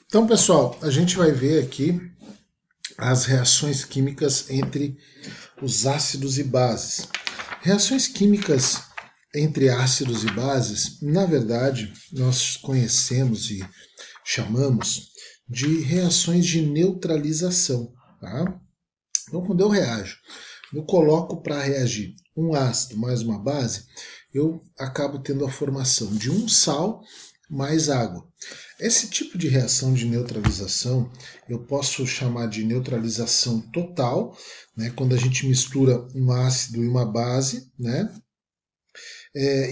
Então, pessoal, a gente vai ver aqui as reações químicas entre os ácidos e bases. Reações químicas entre ácidos e bases, na verdade, nós conhecemos e chamamos de reações de neutralização. Tá? Então, quando eu reajo, eu coloco para reagir um ácido mais uma base, eu acabo tendo a formação de um sal mais água. Esse tipo de reação de neutralização eu posso chamar de neutralização total, né, quando a gente mistura um ácido e uma base, né,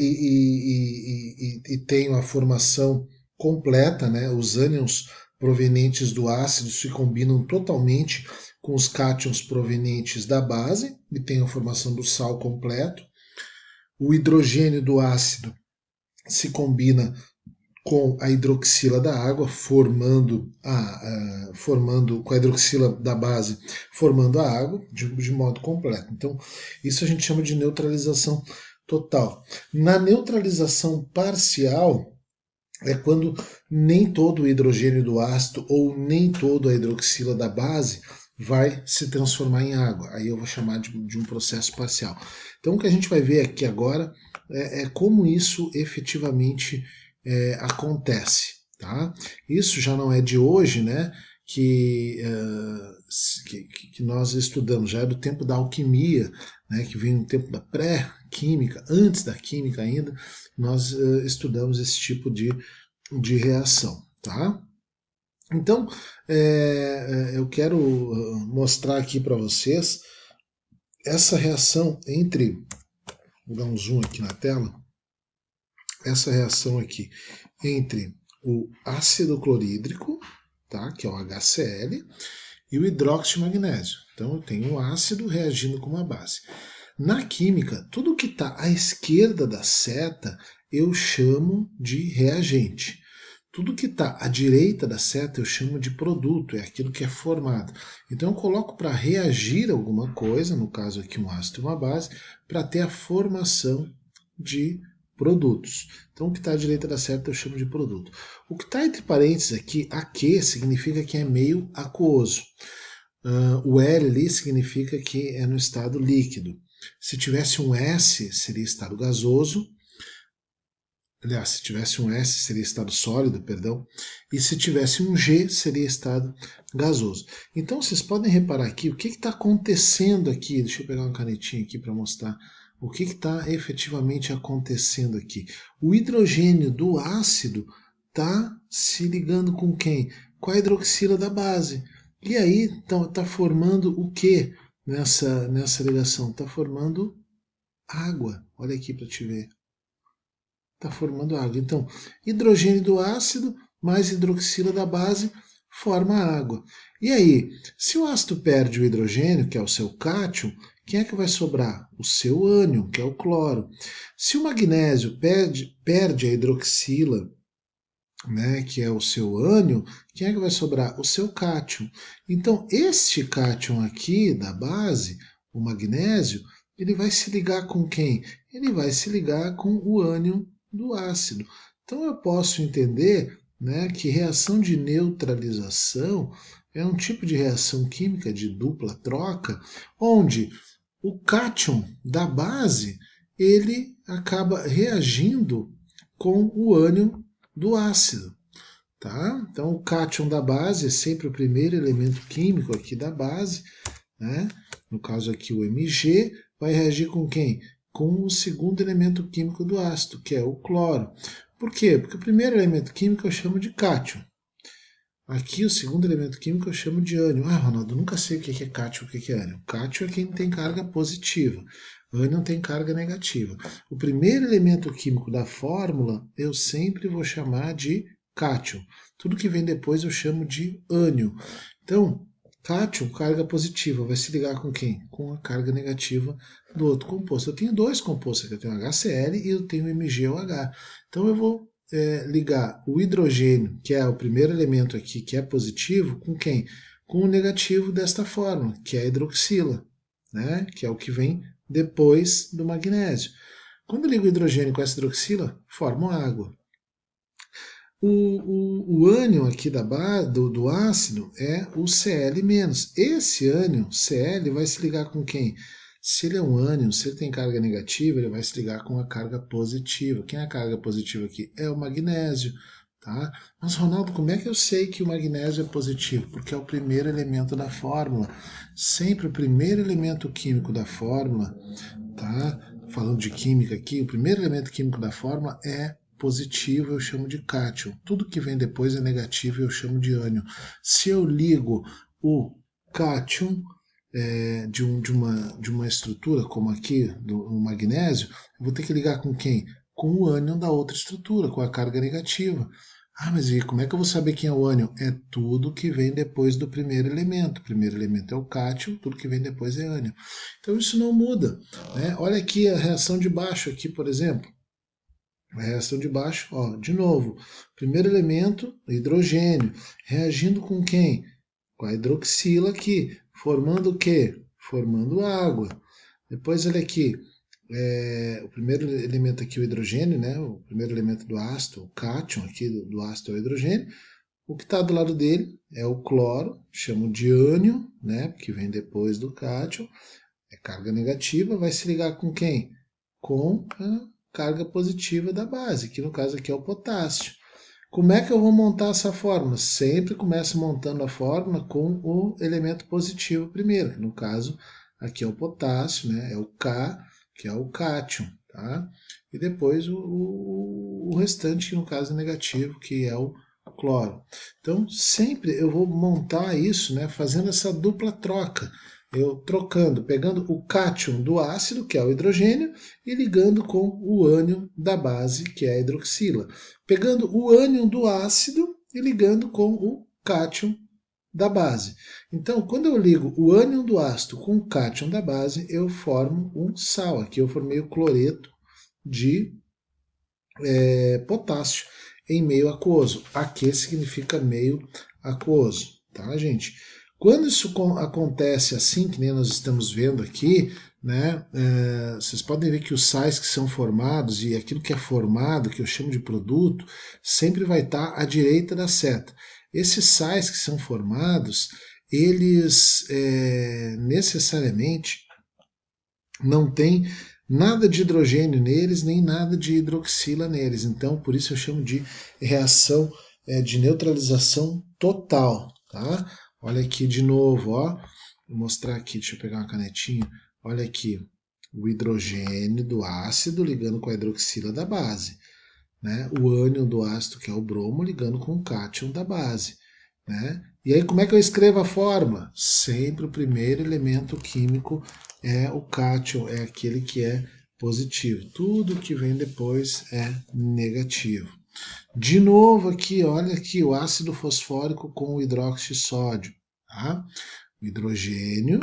e tem a formação completa, né, os ânions provenientes do ácido se combinam totalmente com os cátions provenientes da base e tem a formação do sal completo. O hidrogênio do ácido se combina com a hidroxila da água, formando com a hidroxila da base, formando a água de modo completo. Então, isso a gente chama de neutralização total. Na neutralização parcial, é quando nem todo o hidrogênio do ácido ou nem toda a hidroxila da base vai se transformar em água. Aí eu vou chamar de um processo parcial. Então o que a gente vai ver aqui agora é como isso efetivamente acontece. Tá? Isso já não é de hoje, né? Que nós estudamos, já é do tempo da alquimia, né, que vem no tempo da pré-química, antes da química ainda, nós estudamos esse tipo de reação. Tá? Então, eu quero mostrar aqui para vocês essa reação entre, vou dar um zoom aqui na tela, essa reação aqui entre o ácido clorídrico, tá, que é o HCl, e o hidróxido de magnésio. Então eu tenho um ácido reagindo com uma base. Na química, tudo que está à esquerda da seta eu chamo de reagente. Tudo que está à direita da seta eu chamo de produto, é aquilo que é formado. Então eu coloco para reagir alguma coisa, no caso aqui um ácido e uma base, para ter a formação de produtos. Então o que está à direita da seta eu chamo de produto. O que está entre parênteses aqui, aqui, significa que é meio aquoso. O L ali significa que é no estado líquido. Se tivesse um S, seria estado gasoso. Aliás, se tivesse um S, seria estado sólido, perdão. E se tivesse um G, seria estado gasoso. Então, vocês podem reparar aqui o que está acontecendo aqui. Deixa eu pegar uma canetinha aqui para mostrar o que está efetivamente acontecendo aqui. O hidrogênio do ácido está se ligando com quem? Com a hidroxila da base. E aí está formando o que nessa ligação? Está formando água. Olha aqui para te ver. Está formando água. Então, hidrogênio do ácido mais hidroxila da base forma água. E aí, se o ácido perde o hidrogênio, que é o seu cátion, quem é que vai sobrar? O seu ânion, que é o cloro. Se o magnésio perde a hidroxila, né, que é o seu ânion, quem é que vai sobrar? O seu cátion. Então, este cátion aqui da base, o magnésio, ele vai se ligar com quem? Ele vai se ligar com o ânion do ácido. Então, eu posso entender, né, que reação de neutralização é um tipo de reação química de dupla troca, onde o cátion da base ele acaba reagindo com o ânion do ácido. Tá? Então, o cátion da base é sempre o primeiro elemento químico aqui da base, né? No caso aqui o Mg, vai reagir com quem? Com o segundo elemento químico do ácido, que é o cloro. Por quê? Porque o primeiro elemento químico eu chamo de cátion. Aqui o segundo elemento químico eu chamo de ânion. Ah, Ronaldo, nunca sei o que é cátion e o que é ânion. Cátion é quem tem carga positiva. Ânion tem carga negativa. O primeiro elemento químico da fórmula eu sempre vou chamar de cátion. Tudo que vem depois eu chamo de ânion. Então, cátion, carga positiva, vai se ligar com quem? Com a carga negativa do outro composto. Eu tenho dois compostos aqui, eu tenho HCl e eu tenho MgOH. Então eu vou ligar o hidrogênio, que é o primeiro elemento aqui que é positivo, com quem? Com o negativo desta forma, que é a hidroxila, né? Que é o que vem depois do magnésio. Quando eu ligo o hidrogênio com essa hidroxila, forma água. O ânion aqui do ácido é o Cl-. Esse ânion, Cl, vai se ligar com quem? Se ele é um ânion, se ele tem carga negativa, ele vai se ligar com a carga positiva. Quem é a carga positiva aqui? É o magnésio. Tá? Mas, Ronaldo, como é que eu sei que o magnésio é positivo? Porque é o primeiro elemento da fórmula. Sempre o primeiro elemento químico da fórmula, tá? Falando de química aqui, o primeiro elemento químico da fórmula é positivo, eu chamo de cátion. Tudo que vem depois é negativo, eu chamo de ânion. Se eu ligo o cátion de uma estrutura, como aqui, do magnésio, eu vou ter que ligar com quem? Com o ânion da outra estrutura, com a carga negativa. Ah, mas e como é que eu vou saber quem é o ânion? É tudo que vem depois do primeiro elemento. O primeiro elemento é o cátion, tudo que vem depois é ânion. Então isso não muda. Né? Olha aqui a reação de baixo, aqui, por exemplo. A reação de baixo, ó, de novo. Primeiro elemento, hidrogênio. Reagindo com quem? Com a hidroxila aqui. Formando o quê? Formando água. Depois, olha aqui. O primeiro elemento aqui, o hidrogênio, né? O primeiro elemento do ácido, o cátion aqui do ácido é o hidrogênio. O que está do lado dele é o cloro, chamo de ânion, né? Que vem depois do cátion. É carga negativa, vai se ligar com quem? Com a carga positiva da base, que no caso aqui é o potássio. Como é que eu vou montar essa fórmula? Sempre começo montando a fórmula com o elemento positivo primeiro, que no caso aqui é o potássio, né? É o K, que é o cátion, tá? E depois o restante, que no caso é negativo, que é o cloro. Então, sempre eu vou montar isso, né, fazendo essa dupla troca. Eu trocando, pegando o cátion do ácido, que é o hidrogênio, e ligando com o ânion da base, que é a hidroxila. Pegando o ânion do ácido e ligando com o cátion da base. Então, quando eu ligo o ânion do ácido com o cátion da base, eu formo um sal. Aqui eu formei o cloreto de potássio em meio aquoso. Aqui significa meio aquoso, tá, gente? Quando isso acontece assim, que nem nós estamos vendo aqui, né, vocês podem ver que os sais que são formados e aquilo que é formado, que eu chamo de produto, sempre vai estar à direita da seta. Esses sais que são formados, eles necessariamente não têm nada de hidrogênio neles, nem nada de hidroxila neles. Então, por isso eu chamo de reação de neutralização total. Tá? Olha aqui de novo, ó. Vou mostrar aqui, deixa eu pegar uma canetinha. Olha aqui, o hidrogênio do ácido ligando com a hidroxila da base. Né? O ânion do ácido, que é o bromo, ligando com o cátion da base. Né? E aí, como é que eu escrevo a fórmula? Sempre o primeiro elemento químico é o cátion, é aquele que é positivo. Tudo que vem depois é negativo. De novo aqui, olha aqui, o ácido fosfórico com o hidróxido de sódio. Tá? O hidrogênio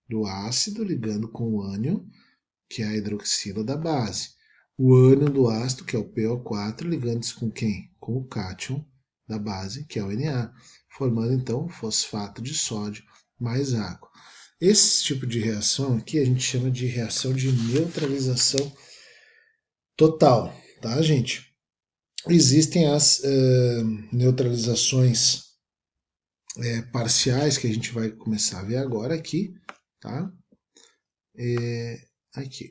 do ácido ligando com o ânion, que é a hidroxila da base. O ânion do ácido, que é o PO4, ligando-se com quem? Com o cátion da base, que é o Na, formando então fosfato de sódio mais água. Esse tipo de reação aqui a gente chama de reação de neutralização total, tá, gente? Existem as neutralizações parciais que a gente vai começar a ver agora aqui, tá? Aqui.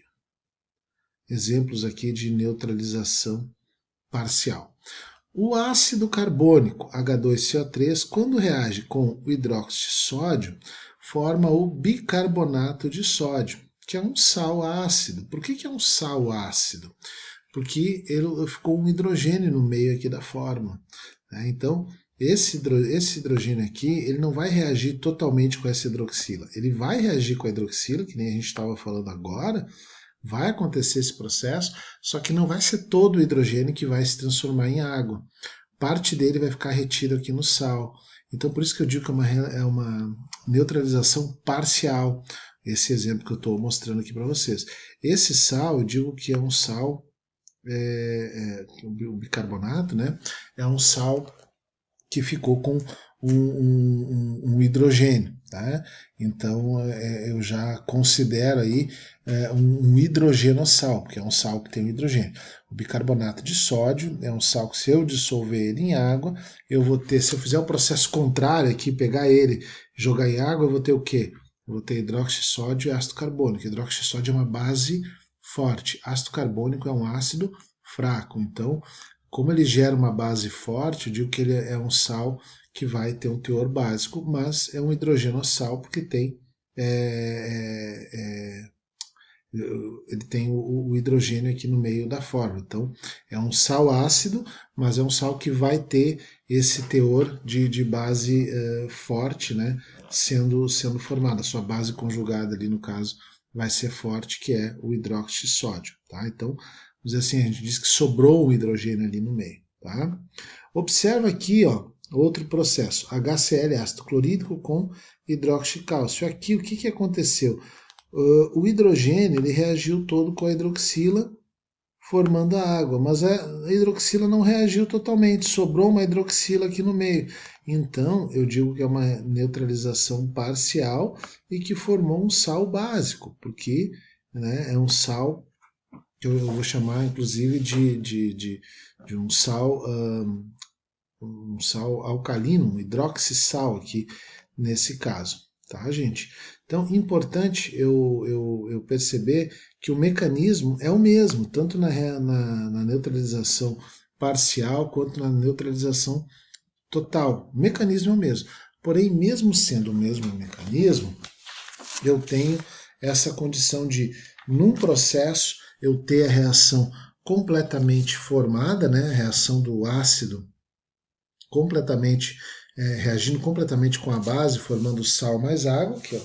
Exemplos aqui de neutralização parcial. O ácido carbônico H2CO3, quando reage com o hidróxido de sódio, forma o bicarbonato de sódio, que é um sal ácido. Por que é um sal ácido? Porque ele ficou um hidrogênio no meio aqui da fórmula. Né? Então, esse hidrogênio aqui, ele não vai reagir totalmente com essa hidroxila. Ele vai reagir com a hidroxila, que nem a gente estava falando agora, vai acontecer esse processo, só que não vai ser todo o hidrogênio que vai se transformar em água. Parte dele vai ficar retido aqui no sal. Então, por isso que eu digo que é uma neutralização parcial, esse exemplo que eu estou mostrando aqui para vocês. Esse sal, eu digo que é um sal, o bicarbonato, né? É um sal que ficou com um hidrogênio. Tá? Então eu já considero aí um hidrogenosal, que é um sal que tem um hidrogênio. O bicarbonato de sódio é um sal que, se eu dissolver ele em água, eu vou ter, se eu fizer o processo contrário aqui, pegar ele, jogar em água, eu vou ter o quê? Eu vou ter hidróxido de sódio e ácido carbônico. Hidróxido de sódio é uma base forte, ácido carbônico é um ácido fraco. Então, como ele gera uma base forte, eu digo que ele é um sal que vai ter um teor básico, mas é um hidrogenosal porque tem ele tem o hidrogênio aqui no meio da fórmula. Então, é um sal ácido, mas é um sal que vai ter esse teor de base forte, né, sendo formada. A sua base conjugada ali, no caso, vai ser forte, que é o hidróxido de sódio. Tá? Então, vamos dizer assim, a gente diz que sobrou um hidrogênio ali no meio. Tá? Observa aqui, ó, outro processo, HCl, ácido clorídrico com hidróxido de cálcio. Aqui, o que aconteceu? O hidrogênio ele reagiu todo com a hidroxila, formando a água, mas a hidroxila não reagiu totalmente, sobrou uma hidroxila aqui no meio. Então, eu digo que é uma neutralização parcial e que formou um sal básico, porque, né, é um sal que eu vou chamar, inclusive, de um sal alcalino, um hidroxissal aqui nesse caso, tá, gente? Então, importante eu perceber que o mecanismo é o mesmo, tanto na neutralização parcial quanto na neutralização total. O mecanismo é o mesmo. Porém, mesmo sendo o mesmo mecanismo, eu tenho essa condição de, num processo, eu ter a reação completamente formada, né, a reação do ácido completamente reagindo completamente com a base, formando sal mais água, que a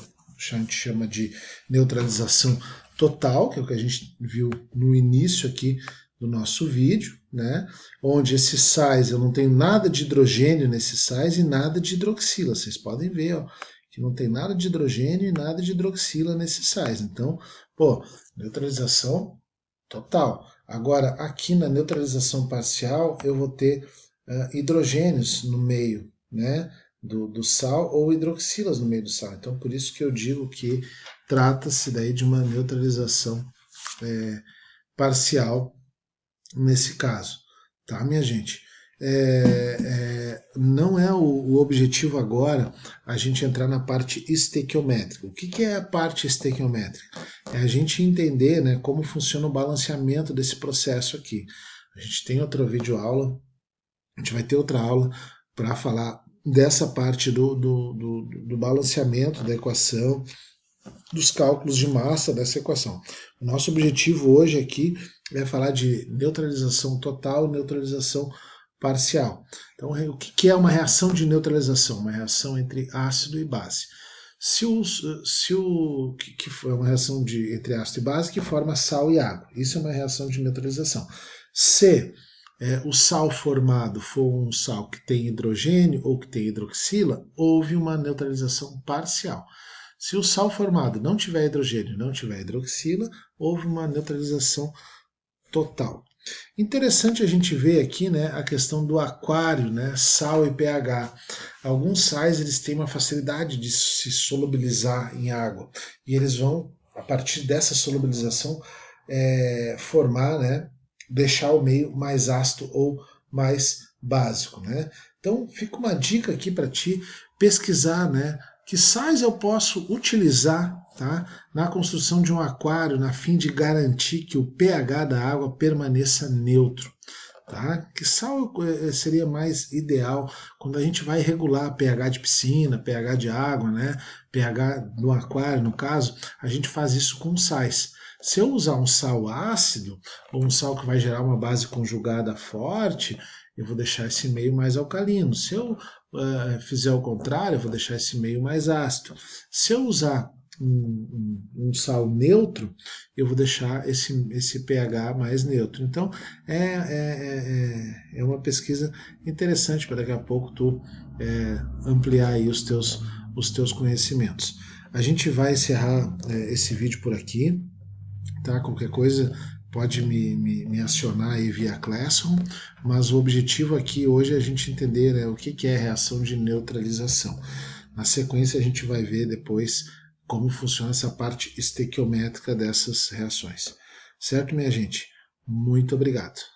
gente chama de neutralização total, que é o que a gente viu no início aqui do nosso vídeo, né? Onde esses sais, eu não tenho nada de hidrogênio nesses sais e nada de hidroxila. Vocês podem ver, ó, que não tem nada de hidrogênio e nada de hidroxila nesses sais. Então, pô, neutralização total. Agora, aqui na neutralização parcial, eu vou ter hidrogênios no meio, né, do sal, ou hidroxilas no meio do sal. Então, por isso que eu digo que trata-se daí de uma neutralização parcial nesse caso, tá, minha gente? Não é o objetivo agora a gente entrar na parte estequiométrica. O que é a parte estequiométrica? É a gente entender, né, como funciona o balanceamento desse processo aqui. A gente tem outra videoaula, a gente vai ter outra aula para falar dessa parte do balanceamento da equação, dos cálculos de massa dessa equação. O nosso objetivo hoje aqui é falar de neutralização total e neutralização parcial. Então, o que é uma reação de neutralização? Uma reação entre ácido e base. Que é uma reação entre ácido e base que forma sal e água. Isso é uma reação de neutralização. Se o sal formado for um sal que tem hidrogênio ou que tem hidroxila, houve uma neutralização parcial. Se o sal formado não tiver hidrogênio e não tiver hidroxila, houve uma neutralização total. Interessante a gente ver aqui, né, a questão do aquário, né, sal e pH. Alguns sais eles têm uma facilidade de se solubilizar em água e eles vão, a partir dessa solubilização, formar, né, deixar o meio mais ácido ou mais básico, né? Então fica uma dica aqui para ti pesquisar, né, que sais eu posso utilizar, tá, na construção de um aquário, na fim de garantir que o pH da água permaneça neutro. Tá? Que sal seria mais ideal quando a gente vai regular pH de piscina, pH de água, né? pH do aquário, no caso, a gente faz isso com sais. Se eu usar um sal ácido, ou um sal que vai gerar uma base conjugada forte, eu vou deixar esse meio mais alcalino. Se eu fizer o contrário, eu vou deixar esse meio mais ácido. Se eu usar um sal neutro, eu vou deixar esse pH mais neutro. Então, é uma pesquisa interessante para daqui a pouco tu ampliar aí os teus conhecimentos. A gente vai encerrar esse vídeo por aqui, tá? Qualquer coisa, pode me acionar aí via Classroom, mas o objetivo aqui hoje é a gente entender, né, o que é reação de neutralização. Na sequência a gente vai ver depois como funciona essa parte estequiométrica dessas reações. Certo, minha gente? Muito obrigado.